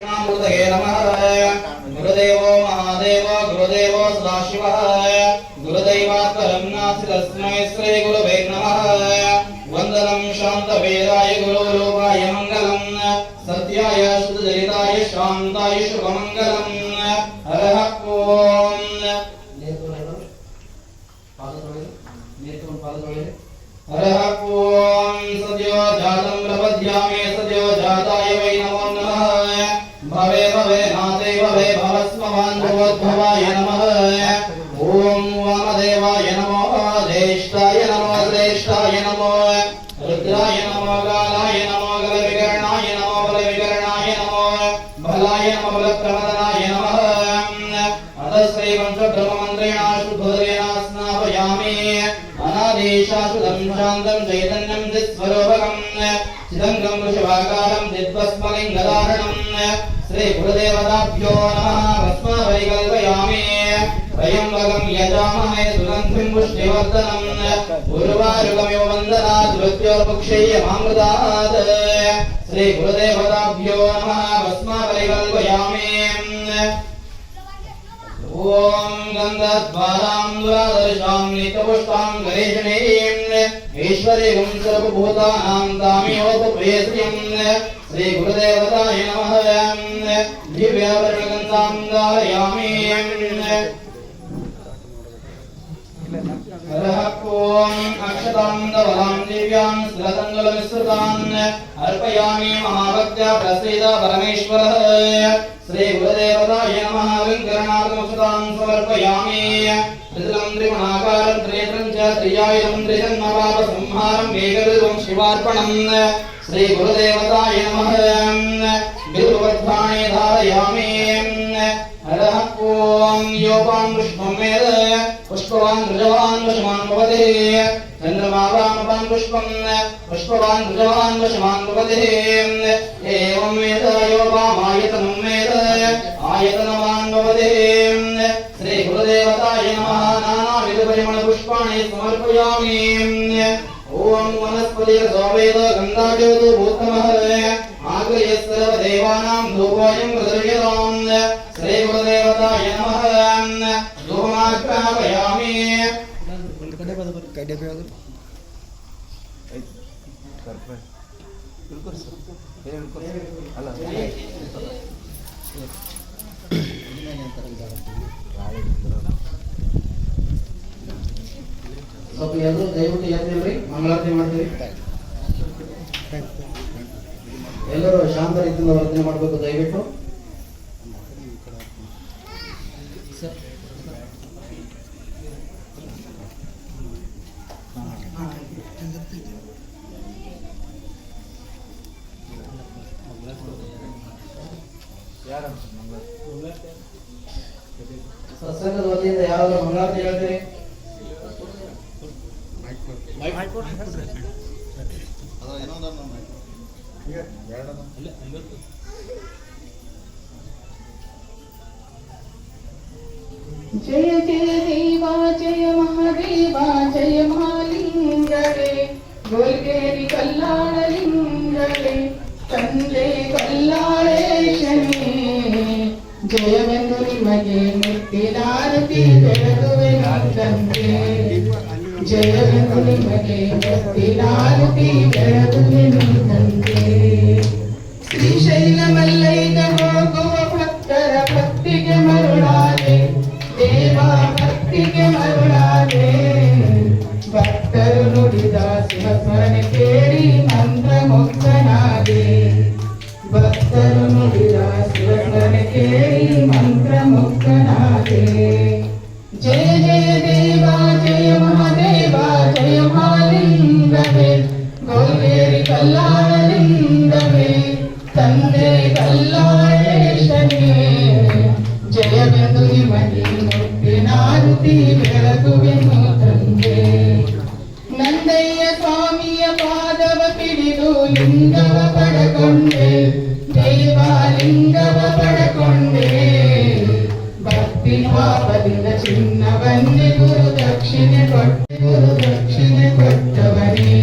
गुरुदेवे नमः। गुरुदेवो महादेवो गुरुदेवो सदाशिवः। गुरुदैवात् परं नास्ति तस्मै श्री गुरुवे नमः। वन्दनं शान्तवेदाय गुरुरूपाय मङ्गलं सत्याय शुद्धचरिताय शान्ताय शुभमङ्गलं। हरः ॐ हरः ॐ सद्यो जातं प्रपद्यामि सद्यो जाताय वै नमो नमः। भवे भवे नाथे भवे भवस्मवान् भवोद्भवाय नमः। ॐ वामदेवाय नमो ज्येष्ठाय नमो श्रेष्ठाय नमो रुद्राय नमो कालाय नमो गलविकरणाय नमो बलविकरणाय नमो बलाय नमो बलप्रमदनाय नमः। अतस्यै पञ्चब्रह्ममन्त्रेण शुद्धोदरेण स्नापयामि। अनादेशाशुदं शान्तं चैतन्यं चित्स्वरूपकं चिदङ्गं वृषभाकारं चिद्भस्मलिङ्गधारणं श्री गुरुदेवताभ्यो नमः। भस्मावै कल्पयामि। त्र्यम्बकं यजामहे सुगन्धिं पुष्टिवर्धनम् उर्वारुकमिव वन्दनात् मृत्योर्मुक्षय्यमामृतात् श्री गुरुदेवताभ्यो नमः। भस्मावै कल्पयामि। ओम गंधद्वारां दुरादर्शां नित्यपुष्टां गणेशनीं ईश्वरीं सर्वभूतानां तामियोपवेद्यं श्री गुरुदेवताय नमः। दिव्याभरणगन्धां धारयामि। हरः ॐ अक्षतां धवलां दिव्यां स्रतङ्गलमिश्रितान् अर्पयामि। महाभक्त्या प्रसीद परमेश्वरः। श्री गुरुदेवताय नमः। अलङ्करणार्थमक्षतां समर्पयामि। त्रिदलं त्रिगुणाकारं त्रिनेत्रं च त्रियायुधं त्रिजन्मपापसंहारं एकविधं शिवार्पणं श्री गुरुदेवताय नमः। बिल्ववर्धाणि धारयामि। हरः ॐ योपां पुष्पं वेद पुष्पवान् वृषवान् वशमान् भवति। चन्द्रमावामपां पुष्पं पुष्पवान् वृषवान् वशमान् भवति। एवं वेद योपामायतनं वेद आयतनवान् भवति। श्री गुरुदेवताय नमः। नानाविधपरिमलपुष्पाणि समर्पयामि। ओम वनस्पतिर्वेद गन्धाज्योतो भूतमः आग्रह्य सर्वदेवानां धूपोऽयं प्रदर्श्यताम् श्री गुरुदेवताय नमः। धूपमाग्रापयामि। ಸ್ವಲ್ಪ ಎಲ್ಲರೂ ದಯವಿಟ್ಟು ಎದ್ದೇಳ್ರಿ, ಮಂಗಳಾರತಿ ಮಾಡ್ತೀವಿ. ಎಲ್ಲರೂ ಶಾಂತ ರೀತಿಯಿಂದ ವರ್ತನೆ ಮಾಡಬೇಕು ದಯವಿಟ್ಟು. ಸತ್ಸಂಗದ ವತಿಯಿಂದ ಯಾರಾದ್ರೂ ಮಂಗಳಾರತಿ ಹೇಳ್ತೀರಿ? जय जय देवा जय महादेवा जय महालिंगरे गोल्गेरी कल्लाणलिंगरे ತಂದೆ ಕಲ್ಲಾಳೇಶನೇ ಜಯವೆಂದು ನಿಮಗೆ ಮುತ್ತಿನಾರತಿ ಬೆಳಗುವೆನು ತಂದೆ. ಜಯವೆಂದು ನಿಮಗೆ ಮುತ್ತಿನಾರತಿ ಬೆಳಗುವೆನು ತಂದೆ. ಶ್ರೀಶೈಲ ಮಲ್ಲೈಗ ಹೋಗುವ ಭಕ್ತರ ಭಕ್ತಿಗೆ ಮರುಳಾದೆ ದೇವಾ ಭಕ್ತಿಗೆ ಮರುಳಾದೆ. ಭಕ್ತರು ನುಡಿದ ಶಿವಸ್ಮರಣೆ ಕೇಳಿ ಮಂತ್ರ ಮುಕ್ತನಾದೆ. ಭಕ್ತರು ನುಡಿದ ಶಿವಸ್ಮರಣೆ ಕೇಳಿ ಮಂತ್ರ ಮುಕ್ತನಾದೆ. ಜಯ ಜಯ ದೇವ ಜಯ ಮಹಾದೇವ ಜಯ ಮಹಾಲಿಂಗವೇ ಗೋಲ್ಗೇರಿ ಕಲ್ಲಾಳಲಿಂಗವೇ ತಂದೆ ಕಲ್ಲಾಳೇಶನೇ ಜಯವೆಂದು ನಿಮಗೆ ಮುತ್ತಿನಾರತಿ ಬೆಳಗುವೆನು ತಂದೆ. ನಂದಯ್ಯ ಸ್ವಾಮಿಯ ಪಾದವ ಪಿಡಿದು ಲಿಂಗವ ಪಡಕೊಂಡೆ ದೇವಾಲಿಂಗವ ಪಡಕೊಂಡೆ. ಭಕ್ತಿ ಪಾಪದಿಂದ ಚಿನ್ನವನ್ನೇ ಗುರು ದಕ್ಷಿಣೆ ಕೊಟ್ಟವನೇ.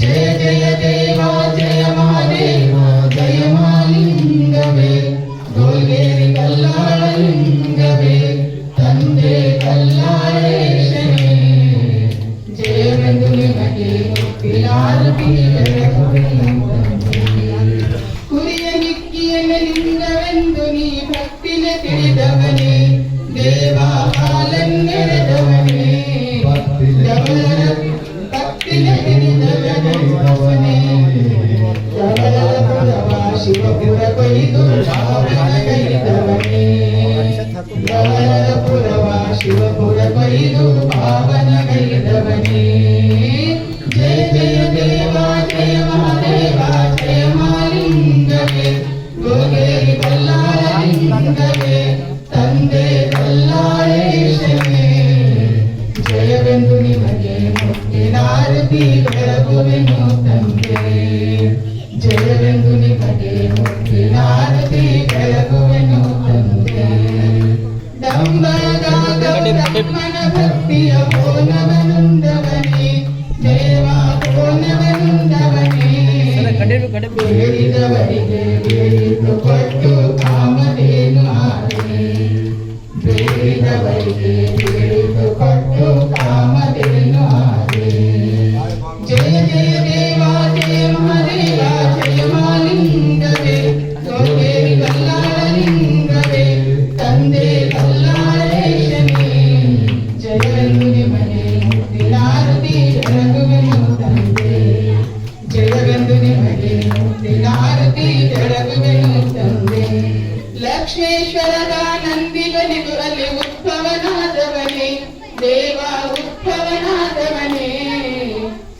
ಜಯ ಜಯ ದೇವ ಜಯ ಮಹಾದೇವ ಜಯ ಮಹಾಲಿಂಗ ಜಯವೆನ ಲಿಂಗವೆಂದು ನೀ ಭಕ್ತಿನ ತಿಳಿದವನೇ ದೇವ ಹಾಲನ್ನೆರೆದವನೇ ಭಕ್ತಿನ ತಿಳಿದವನೇ ಶಿವಪುರ ಕೊಯ್ದು ಪಾವನಗೈದವನೇ ಗವರಪುರವ ಶಿವಪುರ ಕೊಯ್ದು ಪಾವನಗೈದವನೇ ಜಯ ಜಯ ದೇವ ಜಯ ಮಹಾದೇವ ಜಯ ಮಹಾಲಿಂಗವೇ ಗೋಗೇರಿ ಬಲ್ಲಾಳಲಿಂಗವೇ ತಂದೆ ಬಲ್ಲಾಳೇಶನೇ ಜಯವೆಂದು ನಿಮಗೆ ಮುತ್ತಿನಾರತಿ ಬೆಳಗುವೆನು ತಂದೆ ಜಯವೆಂದು ನಿಮಗೆ ಮುತ್ತಿನಾರತಿ ಬೆಳಗುವೆನು ತಂದೆ ಡಂಬರಾಗಮ್ಮನ ಭಕ್ತಿಯ ಹೋನವನುಂದವನೇ ದೇವ ಹೋನವನುಂದವನೇ ಬೇಡಿದವರಿಗೆ ಬೇಡಿದು ಕೊಟ್ಟು ಕಾಮಧೇನು ಆದೆ ಬೇಡಿದವರಿಗೆ ಬೇಡಿದು ಕೊಟ್ಟು ಕಾಮಧೇನು ಆದೆ ಜಯ ಜಯ ದೇವ ಜಯ ಮಹಾದೇವ ಜಯ ಮಹಾಲಿಂಗವೇ ಗೋಗೇರಿ ಬಲ್ಲಾಳಲಿಂಗವೇ ತಂದೆ ಬಲ್ಲಾಳೇಶನೇ ಜಯವೆಂದು ನಿಮಗೆ ಮುತ್ತಿನಾರತಿ ಬೆಳಗುವೆನು ತಂದೆ ಜಯವೆಂದು ನಿಮಗೆ ಮುತ್ತಿನಾರತಿ ಬೆಳಗುವೆನು ತಂದೆ ಲಕ್ಷ್ಮೇಶ್ವರದ ನಂದಿಗನಿದು ಅಲ್ಲಿ ಉದ್ಭವನಾದವನೇ ದೇವ ಉದ್ಭವನಾದವನೇ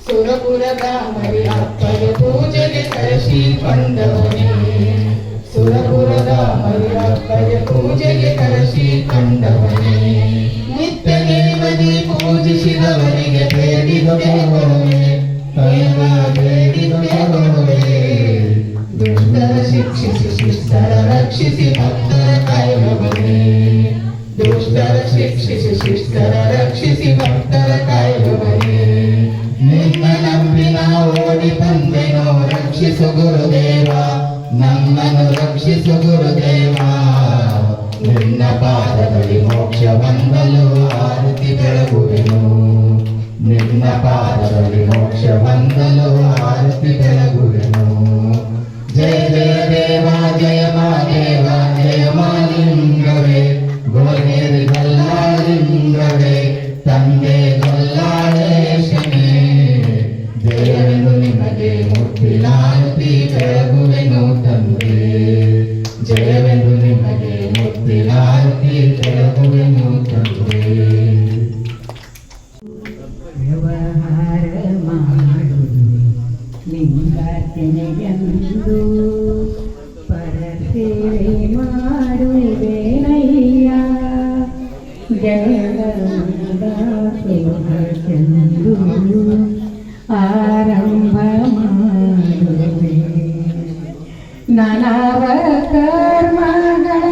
ಸುರಪುರದ ಮರಿಯಪ್ಪನ ಪೂಜೆಗೆ ಕರೆಸಿಕೊಂಡವನೇ ಸುರಪುರದ ಮರಿಯಪ್ಪನ ಪೂಜೆಗೆ ಕರೆಸಿಕೊಂಡವನೇ ನಿತ್ಯ ದೇವದಿ ಪೂಜಿಸಿದವರಿಗೆ ಬೇಡಿದ್ದೆ ಕೊಡುವೆ ದೇವ ಬೇಡಿದ್ದೆ ಕೊಡುವೆ ದುಷ್ಟರ ಶಿಕ್ಷಿಸಿ ಶಿಷ್ಟರ ರಕ್ಷಿಸಿ ಭಕ್ತರ ಕಾಯುವವನೇ ದುಷ್ಟರ ಶಿಕ್ಷಿಸಿ ಶಿಷ್ಟರ ರಕ್ಷಿಸಿ ಭಕ್ತರ ಕಾಯುವವನೇ ನಿನ್ನ ನಂಬಿನ ಓಡಿ ಬಂದೆನೋ ರಕ್ಷಿಸು ಗುರುದೇವ ನಮ್ಮನ್ನು ರಕ್ಷಿಸು ಗುರುದೇವ ನಿನ್ನ ಪಾದದಲ್ಲಿ ಮೋಕ್ಷ ಬಂದಲು ಆರತಿ ಬೆಳಗುವೆನು ನಿನ್ನ ಪಾದದಲ್ಲಿ ಮೋಕ್ಷ ಬಂದಲು ಆರತಿ ಬೆಳಗುವೆನು ಜಯ ಜಯ ದೇವ ಜಯ ಮಹಾದೇವ ಜಯ ಮಹಾಲಿಂಗವೇ ಗೋಗೇರಿ ಬಲ್ಲಾಳಲಿಂಗವೇ ತಂದೆ ಬಲ್ಲಾಳೇಶನೇ ಜಯವೆಂದು ನಿಮಗೆ ಮುತ್ತಿನಾರತಿ ಬೆಳಗುವೆನು ತಂದೆ ಜಯವೆಂದು ನಿಮಗೆ ಮುತ್ತಿನಾರತಿ ಬೆಳಗುವೆನು ತಂದೆ ವ್ಯವಹಾರ ಮಾಡುವೆ ಲಿಂಗಾರ್ಚನೆಗೆಂದು ಪರಸೇವೆ ಮಾಡುವೆನಯ್ಯ ಜಗದಂಬಾಸುರಚಂದು ಆರಂಭ ಮಾಡುವೆ ನನವ ಕರ್ಮಗಳ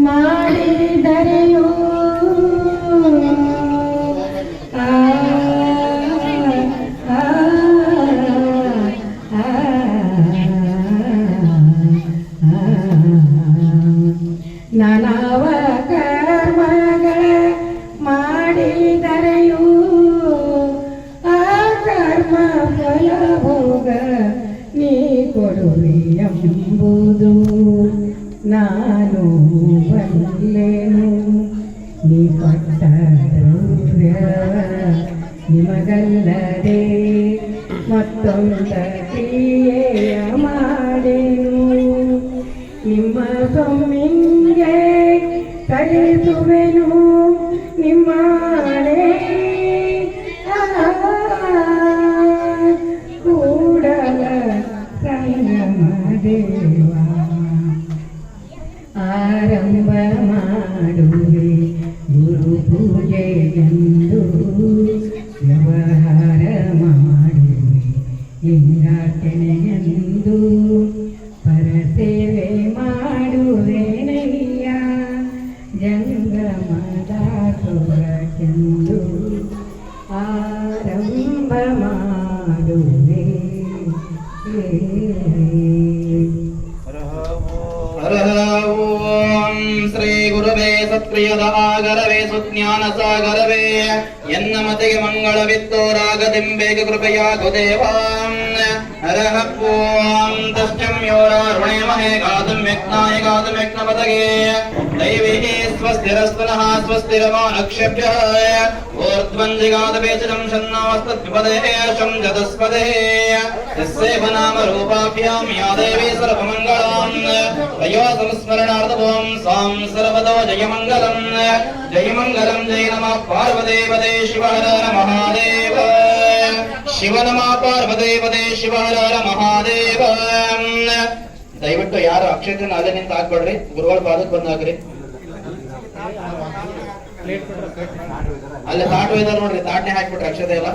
ಮಾಡಿದರೆಯೂ ನನವ ಕರ್ಮಗಳ ಮಾಡಿದರೆಯೂ ಆ ಕರ್ಮ ಫಲ ಭೋಗ ನೀ ಕೊಡುವೆ ಎಂಬುದು ನಾನು ಬಲ್ಲೆನು ನೀ ಪಟ್ಟ ದ್ರವ್ಯ ನಿಮಗಲ್ಲದೆ ಮತ್ತೊಂದ ಕ್ರಿಯೆಯ ಮಾಡೆನು ನಿಮ್ಮ ಸೊಮ್ಮಿಂಗೆ ಕಳಿಸುವೆನು ನಿಮ್ಮನೆ ಕೂಡಲ ಸಂಗಮ ದೇವ ಆರಂಭ ಮಾಡುವೆ ಗುರು ಪೂಜೆಗೆಂದು ವ್ಯವಹಾರ ಮಾಡುವೆ ಲಿಂಗಾರ್ಚನೆಗೆಂದು ಪರಸೇವೆ ಮಾಡುವೆನಯ್ಯ ಜಂಗಮದಾಸುರಕ್ಕೆಂದು ಆರಂಭ ಮಾಡುವೆ ಓಂ ಶ್ರೀ ಗುರುವೇ ಸತ್ಪ್ರಿಯದ ಆಗರವೇ ಸುಜ್ಞಾನ ಸಾಗರವೇ ಎನ್ನ ಮತಿಗೆ ಮಂಗಳವಿತ್ತೋ ರಾಗದಿಂಬೇಗ ಕೃಪೆಯಾಗು ದೇವಾ हरः पूं दष्टं योरारुणे महे गातुं यज्ञाय गातुं यज्ञपतये दैवीः स्वस्तिरस्तुनः स्वस्तिरमो नक्षभ्यः ऊर्ध्वं जिगातवेचनं शन्नामस्तद्विपदेः शं जतस्पदेः यस्यैव नाम रूपाभ्यां या देवी सर्वमङ्गलां तयो संस्मरणार्थं स्वां सर्वतो जयमङ्गलं जयमङ्गलं जय नमः पार्वतीपदे शिव हर हर महादेव ಶಿವ ನಮಃ ಪಾರ್ವತೀಪದೇ ಶಿವ ಹರ ಹರ ಮಹಾದೇವ. ದಯವಿಟ್ಟು ಯಾರು ಅಕ್ಷತೆನ ಅಲ್ಲೇ ನಿಂತು ಹಾಕ್ಬೇಡ್ರಿ, ಗುರುಗಳ ಪಾದಕ್ಕೆ ಬಂದು ಹಾಕ್ರಿ. ಅಲ್ಲಿ ತಾಟು ಇದಾರೆ ನೋಡ್ರಿ, ತಾಟ್ನೆ ಹಾಕ್ಬಿಟ್ರಿ ಅಕ್ಷತೆ ಎಲ್ಲ.